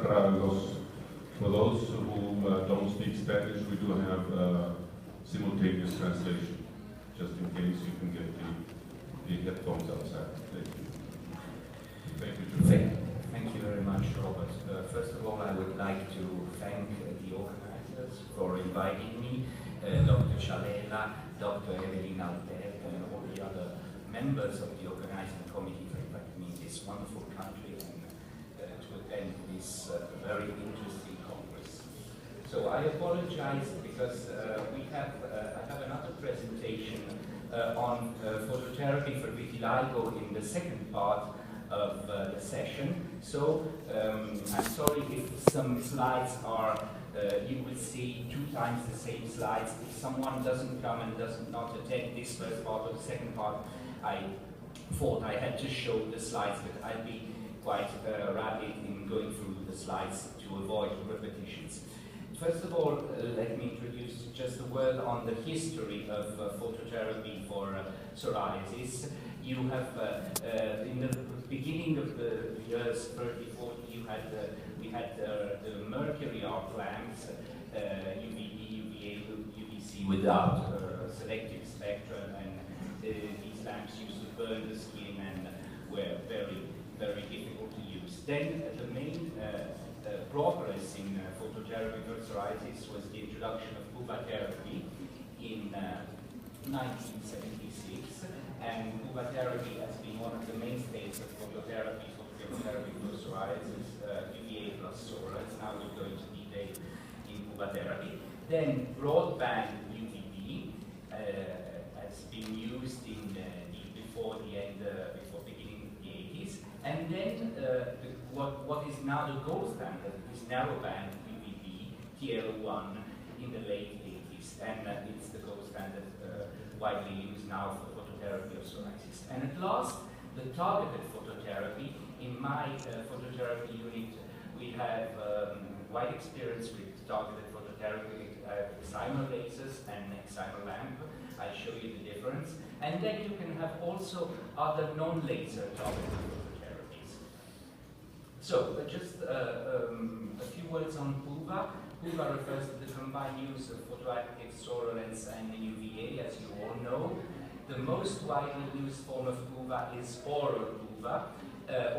For those who don't speak Spanish, we do have simultaneous translation, just in case you can get the headphones outside. Thank you. Thank you, Thank you very much, Robert. First of all, I would like to thank the organizers for inviting me, Dr. Cialela, Dr. Evelina Alberto, and all the other members of the organizing committee for inviting me in this wonderful country and to attend this very interesting congress. So I apologize because I have another presentation on phototherapy for vitiligo in the second part of the session. So I'm sorry if some slides are, you will see 2 times the same slides. If someone doesn't come and does not attend this first part or the second part, I thought I had to show the slides, but I'll be quite rapid in going through the slides to avoid repetitions. First of all, let me introduce just a word on the history of phototherapy for psoriasis. You have, in the beginning of the years 30, 40, we had the mercury arc lamps, UVB, UVA, UVC without selective spectrum, and these lamps used to burn the skin and were very, very difficult to use. Then the main progress in phototherapy for psoriasis was the introduction of PUVA therapy in 1976, and PUVA therapy has been one of the mainstays of phototherapy for psoriasis, UVA plus SORA. Now we're going to detail in PUVA therapy. Then broadband UVB has been used before beginning of the 80s, and then what is now the gold standard is narrowband UVB TL1 in the late 80s, and it's the gold standard widely used now for phototherapy of psoriasis. And at last, the targeted phototherapy. In my phototherapy unit, we have wide experience with targeted phototherapy, excimer lasers and excimer lamp. I show you the difference. And then you can have also other non-laser targeted phototherapies. So just a few words on PUVA. PUVA refers to the combined use of photoactive solar lens and UVA, as you all know. The most widely used form of PUVA is oral PUVA,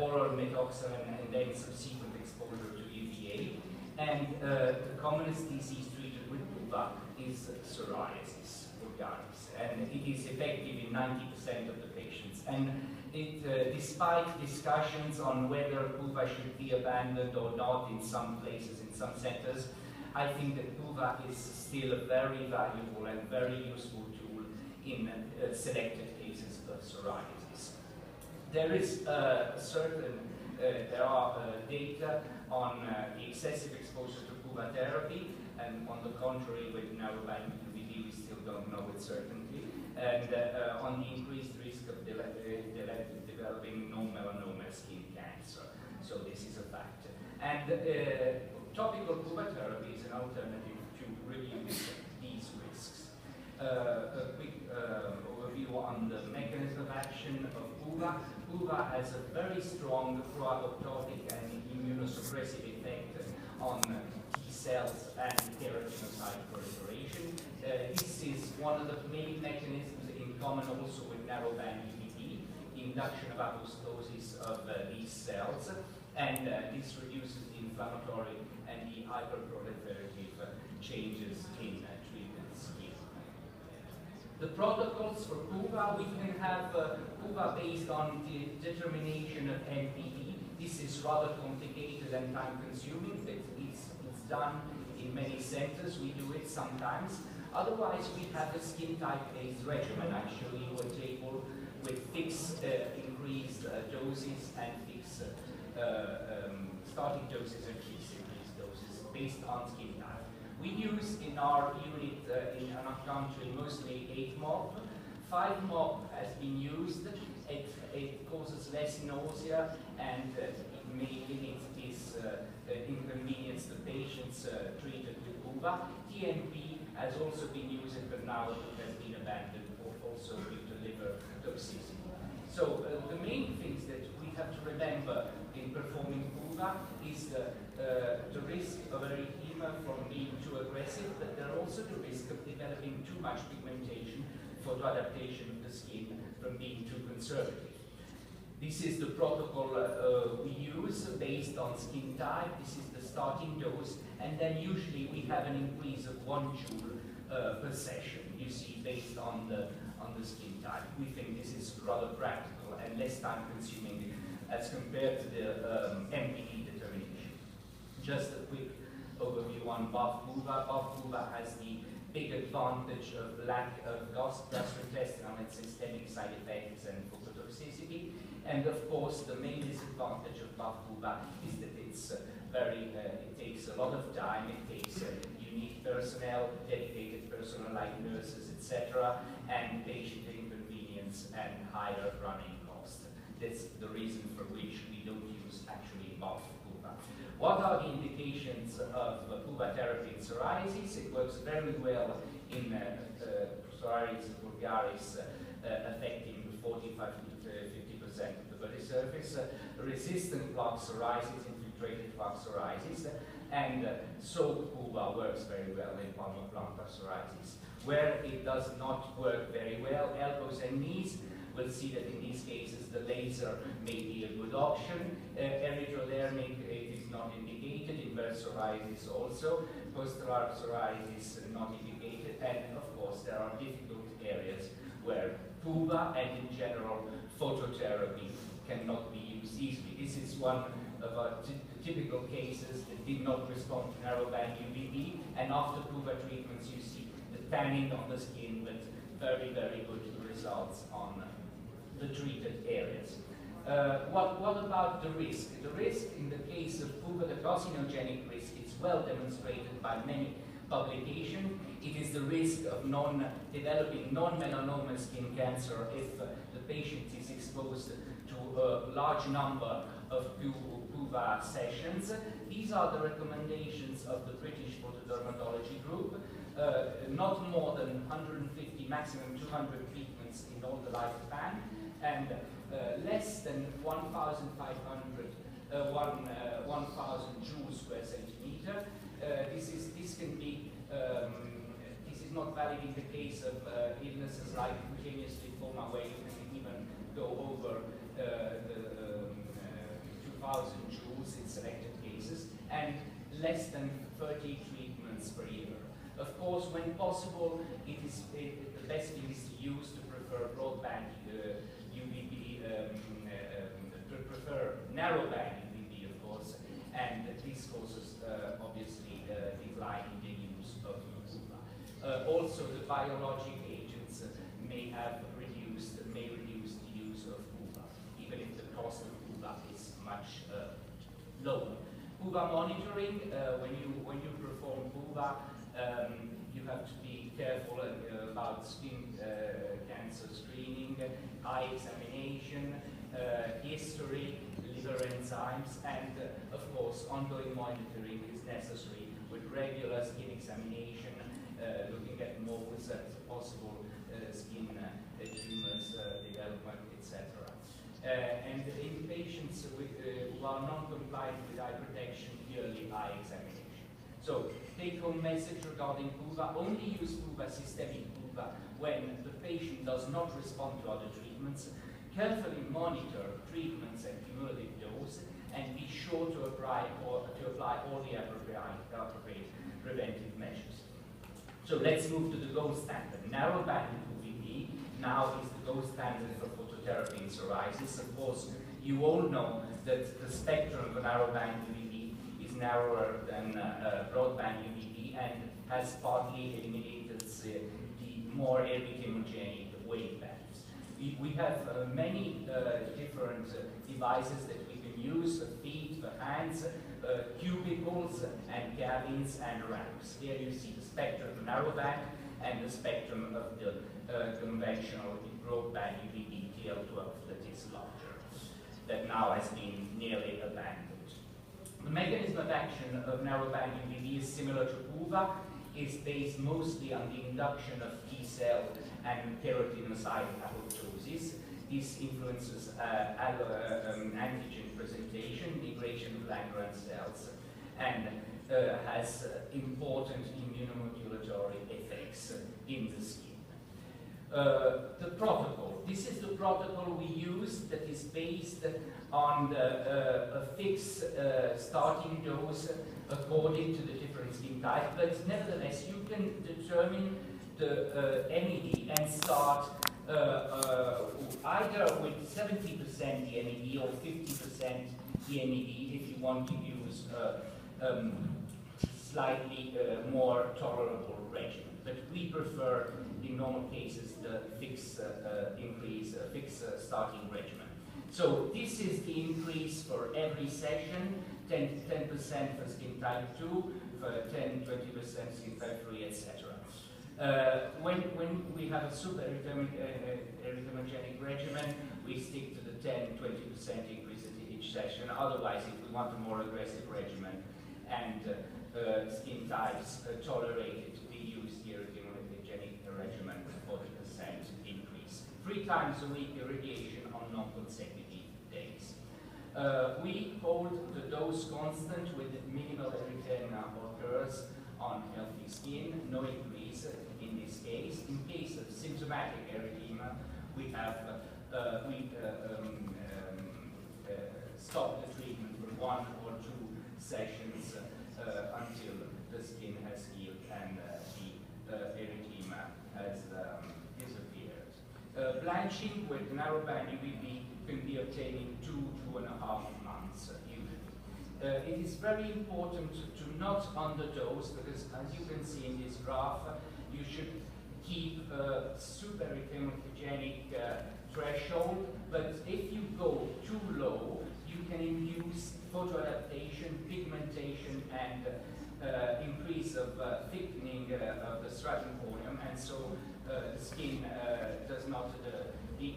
oral methoxsalen, and then subsequent exposure to UVA. And the commonest disease treated with PUVA is psoriasis vulgaris, and it is effective in 90% of the patients. And despite discussions on whether PUVA should be abandoned or not in some places, in some centers, I think that PUVA is still a very valuable and very useful tool in selected cases of psoriasis. There is there are data on the excessive exposure to PUVA therapy, and on the contrary, with narrowband UVB, we still don't know with certainty, and on the increased risk of developing non-melanoma skin cancer. So this is a fact. And topical PUVA therapy is an alternative to reduce these risks. A quick overview on the mechanism of action of PUVA. PUVA has a very strong pro-apoptotic and immunosuppressive effect on T cells and keratinocyte proliferation. This is one of the main mechanisms in common also with narrowband UVB, induction of apoptosis of these cells, and this reduces the inflammatory and the hyperproliferative changes in treated skin. The protocols for PUVA, we can have PUVA based on the determination of NPV. This is rather complicated and time-consuming, but it's done in many centers. We do it sometimes. Otherwise, we have a skin type-based regimen. I show you a table with fixed increased doses and fixed starting doses and fixed increased doses based on skin type. We use in our unit in our country mostly 8 MOP. 5 MOP has been used. It causes less nausea, and it may limit this inconvenience to patients treated with PUVA. TNP has also been used, but now it has been abandoned, also due to liver toxicity. So the main things that we have to remember in performing PUVA PUVA is the risk of erythema from being too aggressive, but there are also the risk of developing too much pigmentation, photoadaptation of the skin from being too conservative. This is the protocol we use based on skin type. This is the starting dose, and then usually we have an increase of 1 joule per session, you see, based on the skin type. We think this is rather practical and less time consuming as compared to the MPD determination. Just a quick overview on BAF-PUVA. BAF-PUVA has the big advantage of lack of gastrointestinal and systemic side effects and phototoxicity. And of course, the main disadvantage of BAF-PUVA is that it's it takes a lot of time. It takes you need personnel, dedicated personnel like nurses, etc., and patient inconvenience and higher running costs. That's the reason for which we don't use actually BAF-PUVA. What are the indications of PUVA therapy in psoriasis? It works very well in psoriasis vulgaris, affecting 45 to 50% of the body surface, resistant plaque psoriasis, infiltrated plaque psoriasis, and soaked PUVA works very well in palmoplantar psoriasis. Where it does not work very well, elbows and knees, we'll see that in these cases the laser may be a good option. Erythrodermic is not indicated, inverse psoriasis also, postular psoriasis not indicated, and of course there are difficult areas where PUVA and in general phototherapy cannot be used easily. This is one of our typical cases that did not respond to narrowband UVB, and after PUVA treatments you see the tanning on the skin with very, very good results on the treated areas. What about the risk? The risk in the case of PUVA, the carcinogenic risk, is well demonstrated by many publications. It is the risk of developing non-melanoma skin cancer if the patient is exposed to a large number of PUVA sessions. These are the recommendations of the British Photodermatology Group. Not more than 150, maximum 200 treatments in all the lifespan, and less than 1,000 joules per centimeter. This is not valid in the case of illnesses like cutaneous lymphoma, where you can even go over the 2,000 joules in selected cases, and less than 30 treatments per year. Of course, when possible, the best thing is to use to prefer broadband UVB, prefer narrowband UVB, of course, and this causes obviously decline in the use of PUVA. Also, the biologic agents may reduce the use of PUVA, even if the cost of PUVA is much lower. PUVA monitoring, when you perform PUVA, you have to be careful about skin cancer screening, eye examination, history, liver enzymes, and of course ongoing monitoring is necessary with regular skin examination, looking at moles at possible skin tumors development, etc. And in patients who are non-compliant with eye protection, yearly eye examination. So, take-home message regarding PUVA: only use PUVA, systemic PUVA, when the patient does not respond to other treatments. Carefully monitor treatments and cumulative dose, and be sure to apply all the appropriate preventive measures. So let's move to the gold standard. Narrowband UVB now is the gold standard for phototherapy in psoriasis. Of course, you all know that the spectrum of narrowband UVB is narrower than broadband UVB and has partly eliminated the more epithemogenic wavelengths. We have many different devices that we can use: feet, the hands, cubicles, and cabins, and ramps. Here you see the spectrum of narrowband and the spectrum of the conventional broadband UVB TL12 that is larger, that now has been nearly abandoned. The mechanism of action of narrowband UVB is similar to PUVA. It's based mostly on the induction of T cell and keratinocyte apoptosis. this influences antigen presentation, migration of Langerhans cells, and has important immunomodulatory effects in the skin. The protocol. This is the protocol we use that is based on a fixed starting dose according to the different skin types, but nevertheless you can determine the MED and start either with 70% MED or 50% MED if you want to use slightly more tolerable regimen. But we prefer, in normal cases, the fixed starting regimen. So this is the increase for every session, 10% for skin type 2, for 10-20% skin type 3, etc. When we have a super erythemogenic regimen, we stick to the 10-20% increase at each session. Otherwise, if we want a more aggressive regimen and skin types tolerated, we use the erythemogenic regimen with 40% increase. 3 times a week irradiation on non-consecutive days. We hold the dose constant with minimal erythema occurs on healthy skin, no increase in this case. In case of symptomatic erythema, we have stop the treatment for 1 or 2 sessions until the skin has healed and the erythema has disappeared. Blanching with narrowband UVB can be obtained in 2–2.5 months usually. It is very important to not underdose because, as you can see in this graph, you should keep a super erythemogenic threshold, but if you go too low, you can induce photoadaptation, pigmentation, and increase of thickening of the stratum corneum, and so the skin does not, the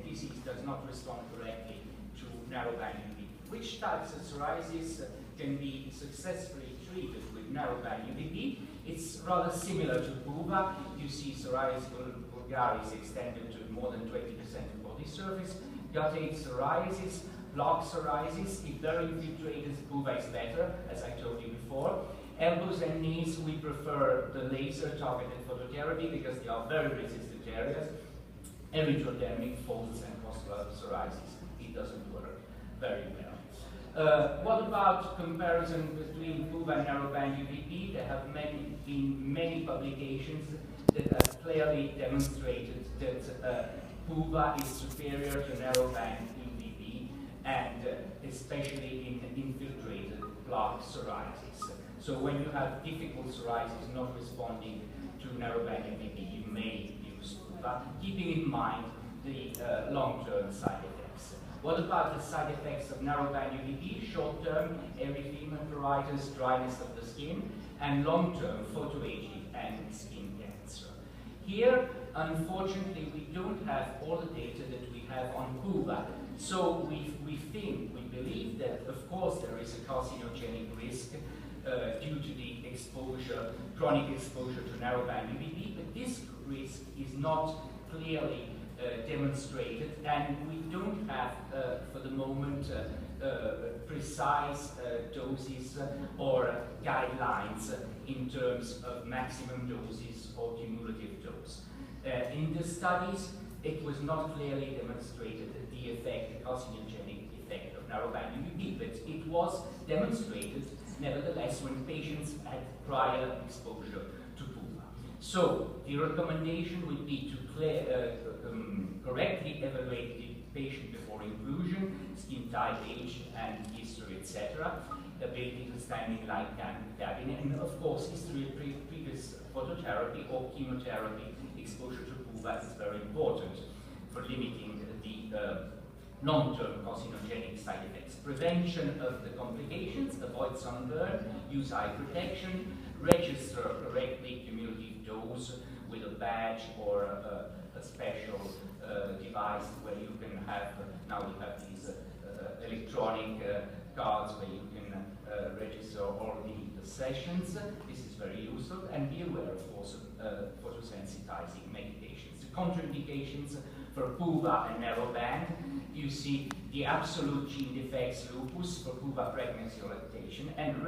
disease does not respond correctly to narrowband UVB. Which types of psoriasis can be successfully treated with narrowband UVB? It's rather similar to BUVA. You see psoriasis vulgaris extended to more than 20% of body surface. Guttate psoriasis, plaque psoriasis, if they're infiltrated, BUVA is better, as I told you before. Elbows and knees, we prefer the laser-targeted phototherapy because they are very resistant areas. Erythrodermic folds and pustular psoriasis, it doesn't work very well. What about comparison between BUVA and narrowband UVB? There have been many publications that have clearly demonstrated that BUVA is superior to narrowband UVB, and especially in infiltrated plaque psoriasis. So when you have difficult psoriasis not responding to narrowband UVB, you may use BUVA, keeping in mind the long-term side effects. What about the side effects of narrowband UVB? Short-term, erythema, pruritus, dryness of the skin, and long-term, photoaging and skin cancer. Here, unfortunately, we don't have all the data that we have on BUVA. So we believe that, of course, there is a carcinogenic risk due to the exposure, chronic exposure to narrowband UVB, but this risk is not clearly demonstrated, and we don't have, for the moment, precise doses or guidelines in terms of maximum doses or cumulative dose. In the studies, it was not clearly demonstrated the effect, the carcinogenic effect of narrowband UVB, but it was demonstrated nevertheless when patients had prior exposure to BUVA. So the recommendation would be to correctly evaluate the patient before inclusion, skin type, age, and history, etc. Ability to stand in light cabinet, and of course, history of previous phototherapy or chemotherapy exposure to BUVA is very important for limiting the long-term carcinogenic side effects. Prevention of the complications, avoid sunburn, use eye protection, register correctly cumulative dose with a badge or a special device where you can have, now we have these electronic cards where you can register all the sessions. This is very useful, and be aware, of course, of photosensitizing medications. The contraindications for PUVA and narrowband. You see the absolute gene defects lupus for PUVA pregnancy or lactation, and